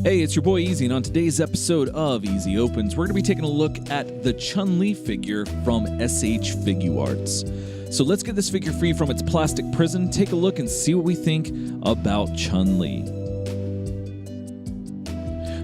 Hey, it's your boy Easy, and on today's episode of Easy Opens, we're going to be taking a look at the Chun-Li figure from SH Figuarts. So let's get this figure free from its plastic prison, take a look, and see what we think about Chun-Li.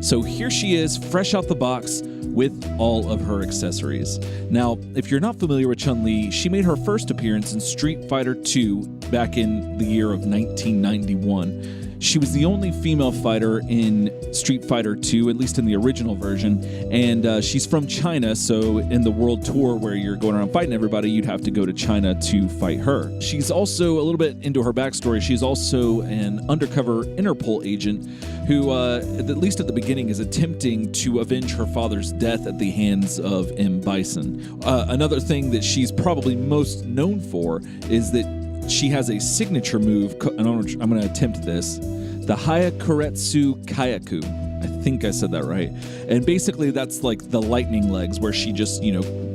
So here she is, fresh out the box, with all of her accessories. Now, if you're not familiar with Chun-Li, she made her first appearance in Street Fighter II back in the year of 1991. She was the only female fighter in Street Fighter II, at least in the original version, and she's from China, so in the world tour where you're going around fighting everybody, you'd have to go to China to fight her. She's also, a little bit into her backstory, she's also an undercover Interpol agent who, at least at the beginning, is attempting to avenge her father's death at the hands of M. Bison. Another thing that she's probably most known for is that she has a signature move, and I'm going to attempt this, the Hayakuretsu Kayaku. I think I said that right. And basically that's like the lightning legs where she just,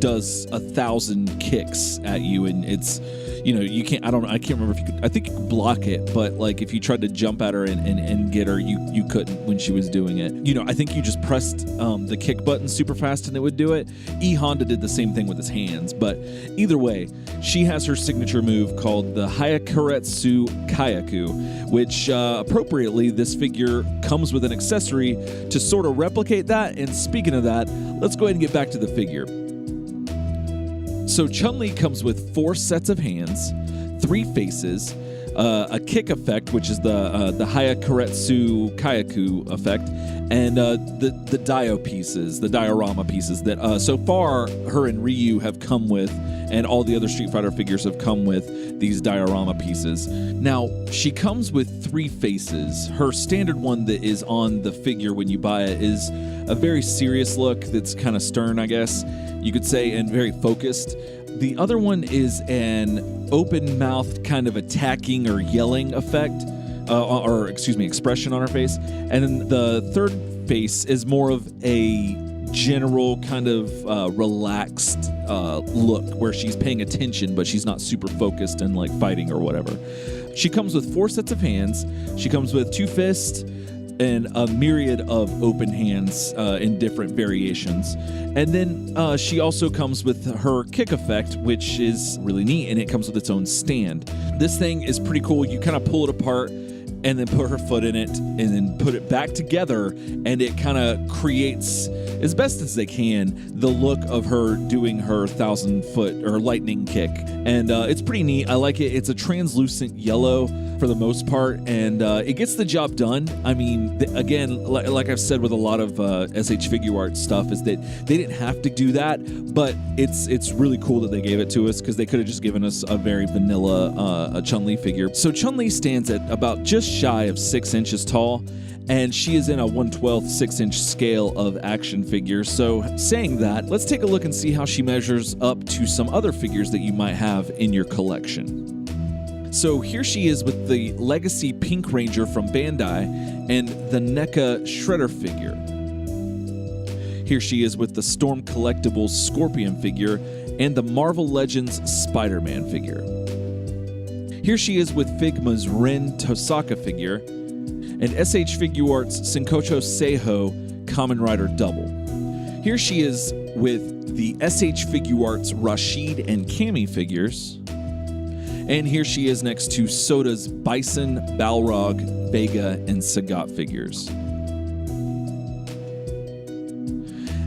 does 1,000 kicks at you, and it's, you can't, I can't remember if you could, I think you could block it, but like if you tried to jump at her and get her, you couldn't when she was doing it. I think you just pressed the kick button super fast and it would do it. E Honda did the same thing with his hands, but either way, she has her signature move called the Hayakuretsu Kayaku, which appropriately, this figure comes with an accessory to sort of replicate that. And speaking of that, let's go ahead and get back to the figure. So Chun-Li comes with 4 sets of hands, 3 faces, a kick effect, which is the Hayakuretsu Kayaku effect, and the dio pieces, the diorama pieces that so far her and Ryu have come with, and all the other Street Fighter figures have come with these diorama pieces. Now, she comes with 3 faces. Her standard one that is on the figure when you buy it is a very serious look that's kind of stern, I guess you could say, and very focused. The other one is an open-mouthed kind of attacking or yelling effect, expression on her face. And then the third face is more of a general kind of relaxed look where she's paying attention, but she's not super focused and like fighting or whatever. She comes with 4 sets of hands. She comes with 2 fists and a myriad of open hands in different variations. And then she also comes with her kick effect, which is really neat, and it comes with its own stand. This thing is pretty cool. You kind of pull it apart and then put her foot in it and then put it back together, and it kind of creates, as best as they can, the look of her doing her 1,000-foot or lightning kick. And it's pretty neat. I like it. It's a translucent yellow for the most part, and it gets the job done. I mean, again, like I've said with a lot of SH Figuarts stuff, is that they didn't have to do that, but it's really cool that they gave it to us, because they could have just given us a very vanilla Chun-Li figure. So Chun-Li stands at about just shy of 6 inches tall, and she is in a 1/12 6-inch scale of action figure. So saying that, let's take a look and see how she measures up to some other figures that you might have in your collection. So here she is with the Legacy Pink Ranger from Bandai and the NECA Shredder figure. Here she is with the Storm Collectibles Scorpion figure and the Marvel Legends Spider-Man figure. Here she is with Figma's Ren Tosaka figure and SH Figuarts Senkocho Seiho Kamen Rider Double. Here she is with the SH Figuarts Rashid and Cammy figures. And here she is next to Soda's Bison, Balrog, Vega, and Sagat figures.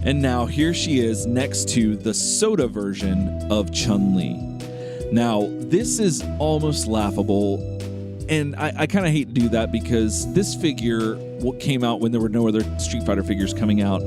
And now here she is next to the Soda version of Chun-Li. Now, this is almost laughable, and I kind of hate to do that, because this figure came out when there were no other Street Fighter figures coming out.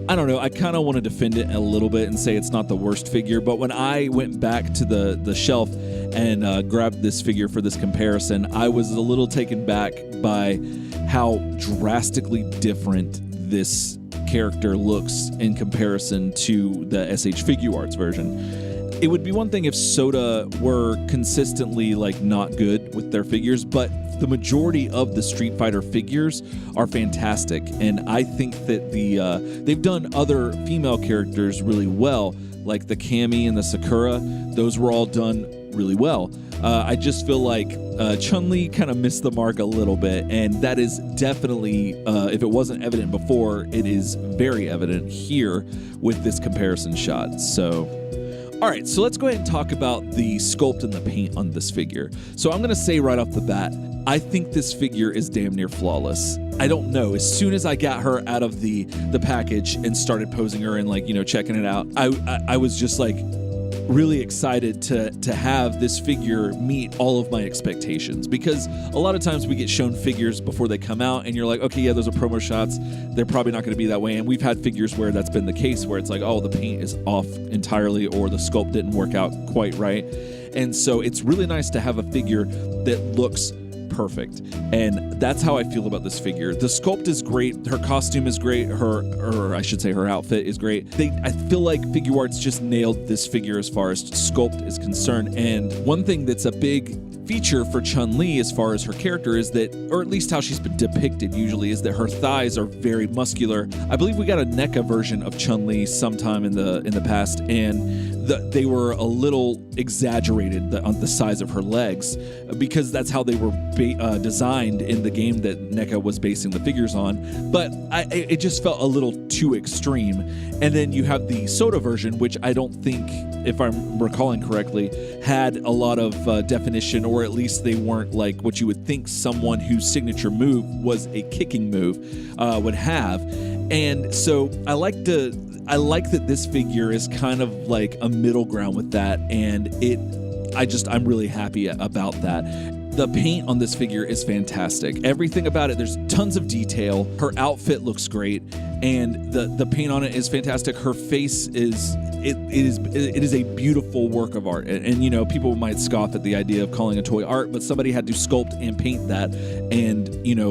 I don't know, I kind of want to defend it a little bit and say it's not the worst figure, but when I went back to the shelf and grabbed this figure for this comparison, I was a little taken back by how drastically different this character looks in comparison to the SH Figuarts version. It would be one thing if Soda were consistently not good with their figures, but the majority of the Street Fighter figures are fantastic, and I think that they've done other female characters really well, like the Cammy and the Sakura. Those were all done really well. I just feel like Chun-Li kind of missed the mark a little bit, and that is definitely, if it wasn't evident before, it is very evident here with this comparison shot. So, all right, so let's go ahead and talk about the sculpt and the paint on this figure. So I'm going to say right off the bat, I think this figure is damn near flawless. I don't know. As soon as I got her out of the package and started posing her and checking it out, I was just like really excited to have this figure meet all of my expectations, because a lot of times we get shown figures before they come out and you're like, okay, yeah, those are promo shots. They're probably not going to be that way. And we've had figures where that's been the case, where it's like, oh, the paint is off entirely or the sculpt didn't work out quite right. And so it's really nice to have a figure that looks perfect, and that's how I feel about this figure. The sculpt is great, her costume is great, her outfit is great. I feel like Figuarts just nailed this figure as far as sculpt is concerned. And one thing that's a big feature for Chun-Li as far as her character is that, or at least how she's been depicted usually, is that her thighs are very muscular. I believe we got a NECA version of Chun-Li sometime in the past, and they were a little exaggerated on the size of her legs, because that's how they were designed in the game that NECA was basing the figures on. But it just felt a little too extreme. And then you have the soda version, which I don't think, if I'm recalling correctly, had a lot of definition, or at least they weren't like what you would think someone whose signature move was a kicking move would have. And so I like that this figure is kind of like a middle ground with that, and I'm really happy about that. The paint on this figure is fantastic. Everything about it, there's tons of detail. Her outfit looks great, and the paint on it is fantastic. Her face is a beautiful work of art. And people might scoff at the idea of calling a toy art, but somebody had to sculpt and paint that, and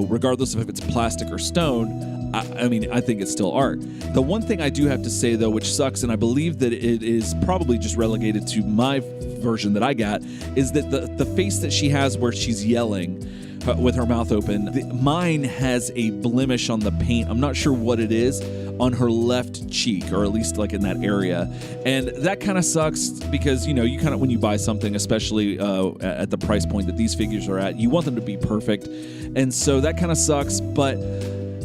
regardless of if it's plastic or stone, I think it's still art. The one thing I do have to say, though, which sucks, and I believe that it is probably just relegated to my version that I got, is that the face that she has where she's yelling with her mouth open, mine has a blemish on the paint. I'm not sure what it is, on her left cheek, or at least like in that area. And that kind of sucks, because, you kind of, when you buy something, especially at the price point that these figures are at, you want them to be perfect. And so that kind of sucks, but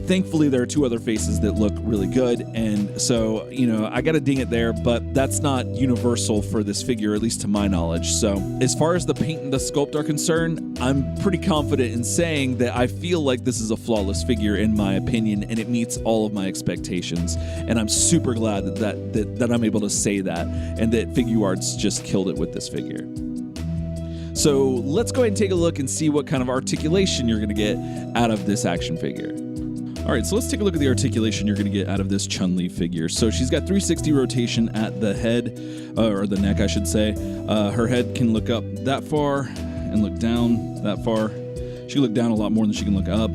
thankfully, there are two other faces that look really good, and so, I gotta ding it there, but that's not universal for this figure, at least to my knowledge. So, as far as the paint and the sculpt are concerned, I'm pretty confident in saying that I feel like this is a flawless figure, in my opinion, and it meets all of my expectations, and I'm super glad that I'm able to say that, and that Figuarts just killed it with this figure. So, let's go ahead and take a look and see what kind of articulation you're gonna get out of this action figure. All right, so let's take a look at the articulation you're going to get out of this Chun-Li figure. So she's got 360 rotation at the head, or the neck, I should say. Her head can look up that far and look down that far. She can look down a lot more than she can look up.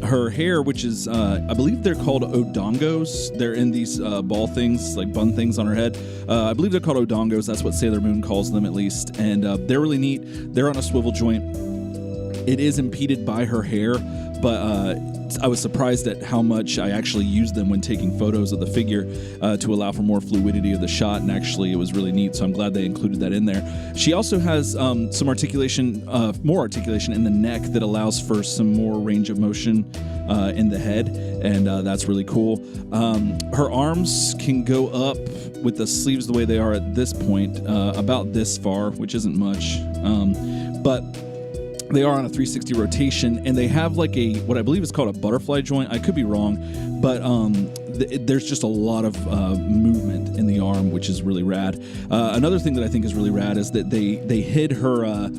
Her hair, which is, I believe they're called odongos. They're in these ball things, like bun things on her head. I believe they're called odongos. That's what Sailor Moon calls them, at least. And they're really neat. They're on a swivel joint. It is impeded by her hair, but I was surprised at how much I actually used them when taking photos of the figure to allow for more fluidity of the shot, and actually it was really neat, so I'm glad they included that in there. She also has some articulation, more articulation in the neck that allows for some more range of motion in the head, and that's really cool. Her arms can go up with the sleeves the way they are at this point, about this far, which isn't much, but they are on a 360 rotation, and they have like what I believe is called a butterfly joint. I could be wrong, but there's just a lot of movement in the arm, which is really rad. Another thing that I think is really rad is that they hid her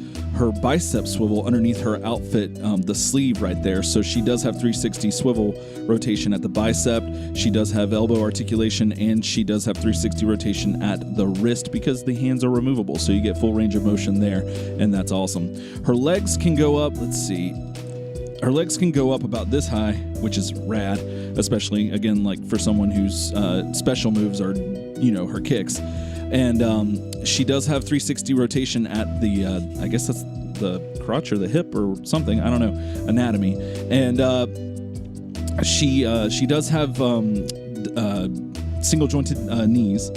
bicep swivel underneath her outfit, the sleeve right there. So she does have 360 swivel rotation at the bicep. She does have elbow articulation, and she does have 360 rotation at the wrist, because the hands are removable. So you get full range of motion there, and that's awesome. Her legs can go up, let's see. Her legs can go up about this high, which is rad, especially, again, like for someone whose special moves are, her kicks. And she does have 360 rotation at the, I guess that's the crotch or the hip or something, I don't know, anatomy. And she does have single jointed knees.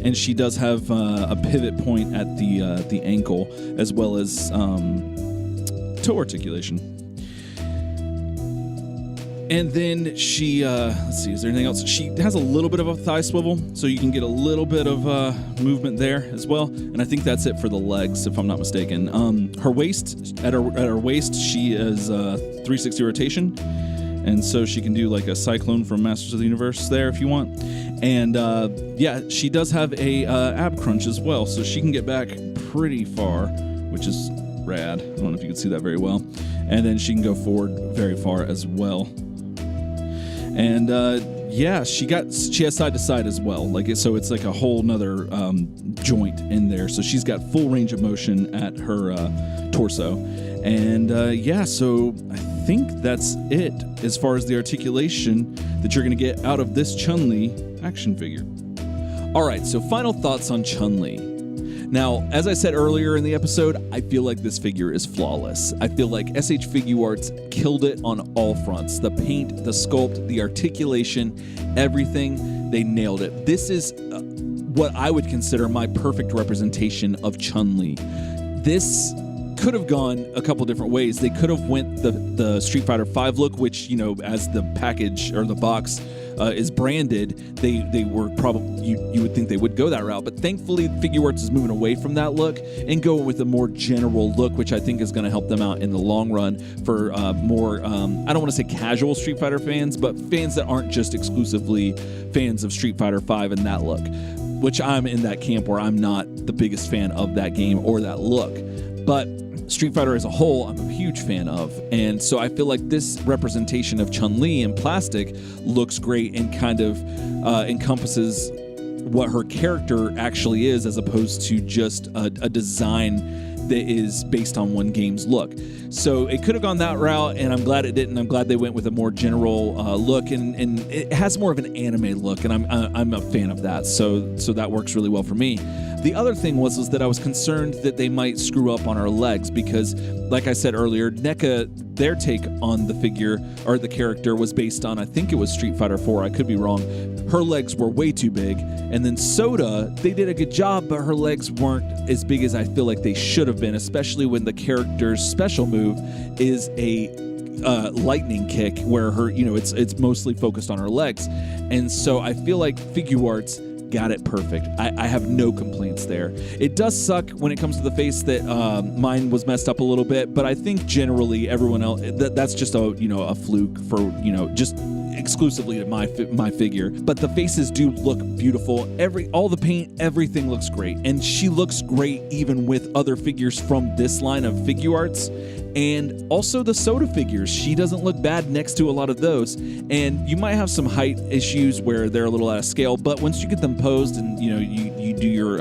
and she does have a pivot point at the ankle, as well as toe articulation. And then she, let's see, is there anything else? She has a little bit of a thigh swivel, so you can get a little bit of movement there as well. And I think that's it for the legs, if I'm not mistaken. Her waist, at her waist, she is 360 rotation. And so she can do like a cyclone from Masters of the Universe there if you want. And yeah, she does have a ab crunch as well, so she can get back pretty far, which is rad. I don't know if you can see that very well. And then she can go forward very far as well. And yeah, she has side to side as well. So it's like a whole nother joint in there. So she's got full range of motion at her torso. And yeah, so I think that's it as far as the articulation that you're going to get out of this Chun-Li action figure. All right, so final thoughts on Chun-Li. Now, as I said earlier in the episode, I feel like this figure is flawless. I feel like SH Figuarts killed it on all fronts. The paint, the sculpt, the articulation, everything, they nailed it. This is what I would consider my perfect representation of Chun-Li. This could have gone a couple different ways. They could have went the Street Fighter V look, which, you know, as the package or the box is branded, they were probably, you would think they would go that route, but thankfully Figuarts is moving away from that look and going with a more general look, which I think is going to help them out in the long run for more, I don't want to say casual Street Fighter fans, but fans that aren't just exclusively fans of Street Fighter V and that look, which I'm in that camp where I'm not the biggest fan of that game or that look. But Street Fighter as a whole, I'm a huge fan of. And so I feel like this representation of Chun-Li in plastic looks great and kind of encompasses what her character actually is, as opposed to just a design that is based on one game's look. So it could have gone that route, and I'm glad it didn't. I'm glad they went with a more general look, and it has more of an anime look, and I'm a fan of that. So that works really well for me. The other thing was that I was concerned that they might screw up on her legs because, like I said earlier, NECA, their take on the figure or the character was based on, I think it was Street Fighter 4, I could be wrong. Her legs were way too big. And then Soda, they did a good job, but her legs weren't as big as I feel like they should have been, especially when the character's special move is a lightning kick where her, you know, it's mostly focused on her legs. And so I feel like Figuarts got it perfect. I have no complaints there. It does suck when it comes to the face that mine was messed up a little bit, but I think generally everyone else, that's just a fluke for, just exclusively to my figure. But the faces do look beautiful. All the paint, everything looks great. And she looks great even with other figures from this line of Figuarts. And also the Soda figures. She doesn't look bad next to a lot of those. And you might have some height issues where they're a little out of scale, but once you get them posed and you do your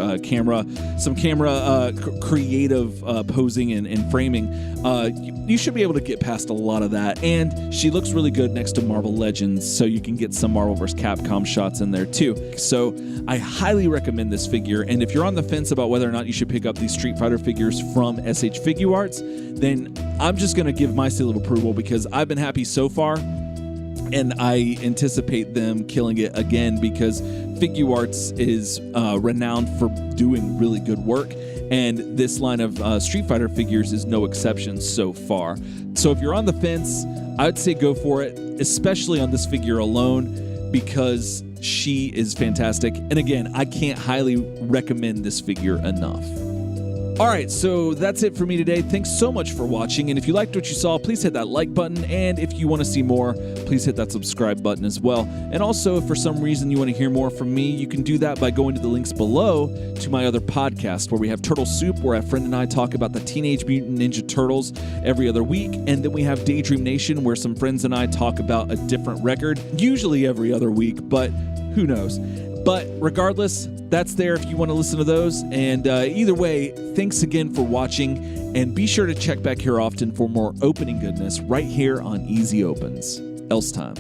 creative posing and framing, you should be able to get past a lot of that. And she looks really good next to Marvel Legends, so you can get some Marvel vs. Capcom shots in there too. So I highly recommend this figure. And if you're on the fence about whether or not you should pick up these Street Fighter figures from SH Figuarts, then I'm just going to give my seal of approval because I've been happy so far, and I anticipate them killing it again because Figuarts is renowned for doing really good work, and this line of Street Fighter figures is no exception so far. So if you're on the fence, I'd say go for it, especially on this figure alone because she is fantastic. And again, I can't highly recommend this figure enough. All right, so that's it for me today. Thanks so much for watching. And if you liked what you saw, please hit that like button. And if you want to see more, please hit that subscribe button as well. And also, if for some reason you want to hear more from me, you can do that by going to the links below to my other podcast where we have Turtle Soup, where a friend and I talk about the Teenage Mutant Ninja Turtles every other week. And then we have Daydream Nation, where some friends and I talk about a different record, usually every other week, but who knows. But regardless, that's there if you want to listen to those. And either way, thanks again for watching. And be sure to check back here often for more opening goodness right here on Easy Opens. Else time.